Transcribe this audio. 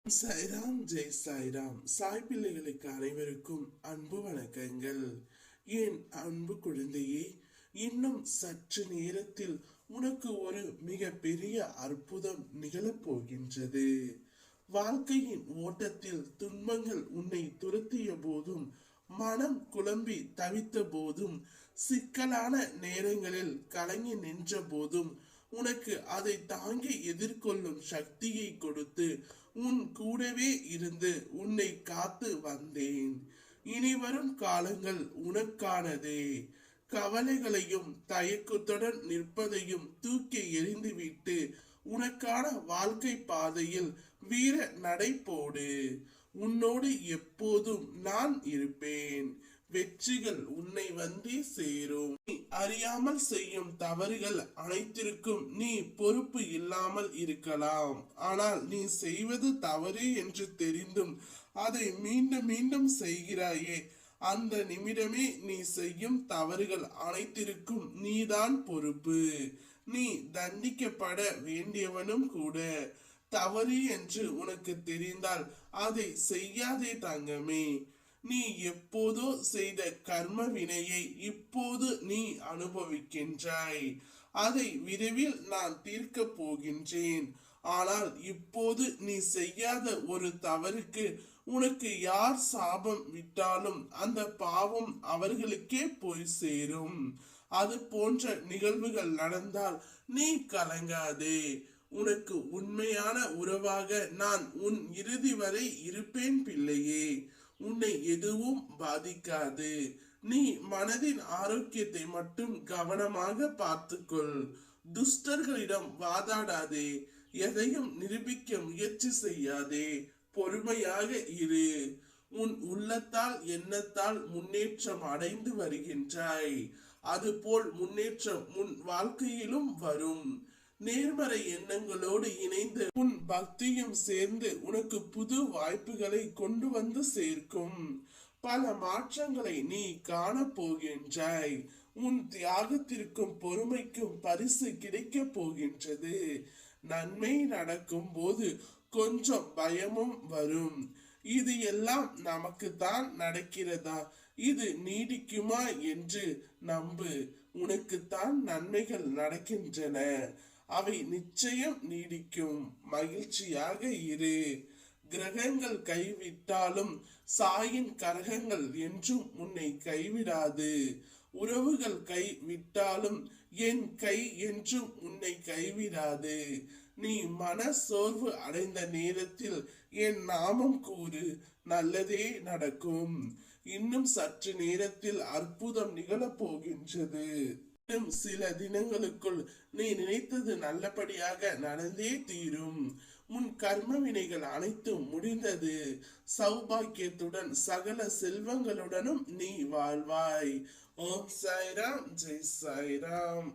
சாய்ராம் ஜெய் சாய்ராம். சாய் பிள்ளைகளுக்கு அனைவருக்கும் அன்பு வணக்கங்கள். என் அன்பு குழந்தையே, இன்னும் சற்று நேரத்தில் உனக்கு ஒரு மிக பெரிய அற்புதம் நிகழப் போகின்றது. வாழ்க்கையின் ஓட்டத்தில் துன்பங்கள் உன்னை துரத்திய போதும், மனம் குழம்பி தவித்த போதும், சிக்கலான நேரங்களில் கலங்கி நின்ற போதும் உனக்கு அதை தாங்கி எதிர்கொள்ளும் சக்தியை கொடுத்து உன் கூடவே இருந்து உன்னை காத்து வந்தேன். இனி வரும் காலங்கள் உனக்கானதே. கவலைகளையும் தயக்கத்துடன் நிற்பதையும் தூக்கி எறிந்துவிட்டு உனக்கான வாழ்க்கை பாதையில் வீர நடை போடு. உன்னோடு எப்போதும் நான் இருப்பேன். வெற்றிகள் உன்னை வந்தே சேரும். நீ அறியாமல் செய்யும் தவறுகள் அனைத்திற்கும் நீ பொறுப்பு இல்லாமல் இருக்கலாம். ஆனால் நீ செய்வது தவறு என்று தெரிந்தும் அதை மீண்டும் மீண்டும் செய்கிறாயே, அந்த நிமிடமே நீ செய்யும் தவறுகள் அனைத்திற்கும் நீதான் பொறுப்பு. நீ தண்டிக்கப்பட வேண்டியவனும் கூட. தவறு என்று உனக்கு தெரிந்தால் அதை செய்யாதே தங்கமே. நீ எப்போதோ செய்த கர்ம வினையை இப்போது நீ அனுபவிக்கின்றாய். அதை விரைவில் நான் தீர்க்க போகின்றேன். ஆனால் இப்போது நீ செய்யாத ஒரு தவறுக்கு உனக்கு யார் சாபம் விட்டாலும் அந்த பாவம் அவர்களுக்கே போய் சேரும். அது போன்ற நிகழ்வுகள் நடந்தால் நீ கலங்காதே. உனக்கு உண்மையான உறவாக நான் உன் இறுதி வரை இருப்பேன் பிள்ளையே. உன்னை எதுவும் பாதிக்காது. நீ மனதின் ஆரோக்கியத்தை மட்டும் கவனமாக பார்த்துக்கொள். துஷ்டர்களிடம் வாதாடாதே. எதையும் நிரூபிக்க முயற்சி செய்யாதே. பொறுமையாக இரு. உன் உள்ளத்தால் எண்ணத்தால் முன்னேற்றம் அடைந்து வருகின்றாய். அதுபோல் முன்னேற்றம் உன் வாழ்க்கையிலும் வரும். நேர்மறை எண்ணங்களோடு இணைந்து உன் பக்தியும் சேர்ந்து உனக்கு புது வாய்ப்புகளை கொண்டு வந்து சேர்க்கும். பல மாற்றங்களை நீ காண போகின்றாய். உன் தியாகத்திற்கும் பொறுமைக்கும் பரிசு கிடைக்க போகின்றது. நன்மை நடக்கும் போது கொஞ்சம் பயமும் வரும். இது எல்லாம் நமக்கு தான் நடக்கிறதா, இது நீடிக்குமா என்று நம்பு. உனக்குத்தான் நன்மைகள் நடக்கின்றன. அவை நிச்சயம் நீடிக்கும். மகிழ்ச்சியாக இரு. கிரகங்கள் கைவிட்டாலும் சாயின் கரகங்கள் என்றும் உன்னை கைவிடாது. உறவுகள் கைவிட்டாலும் என் கை என்றும் உன்னை கைவிடாது. நீ மன சோர்வு அடைந்த நேரத்தில் என் நாமம் கூறு, நல்லதே நடக்கும். இன்னும் சற்று நேரத்தில் அற்புதம் நிகழப் போகின்றது. சில தினங்களுக்குள் நீ நினைத்தது நல்லபடியாக நடந்தே தீரும். உன் கர்ம வினைகள் அனைத்தும் முடிந்தது. சௌபாக்கியத்துடன் சகல செல்வங்களுடனும் நீ வாழ்வாய். ஓம் சாய்ராம் ஜெய் சாய்ராம்.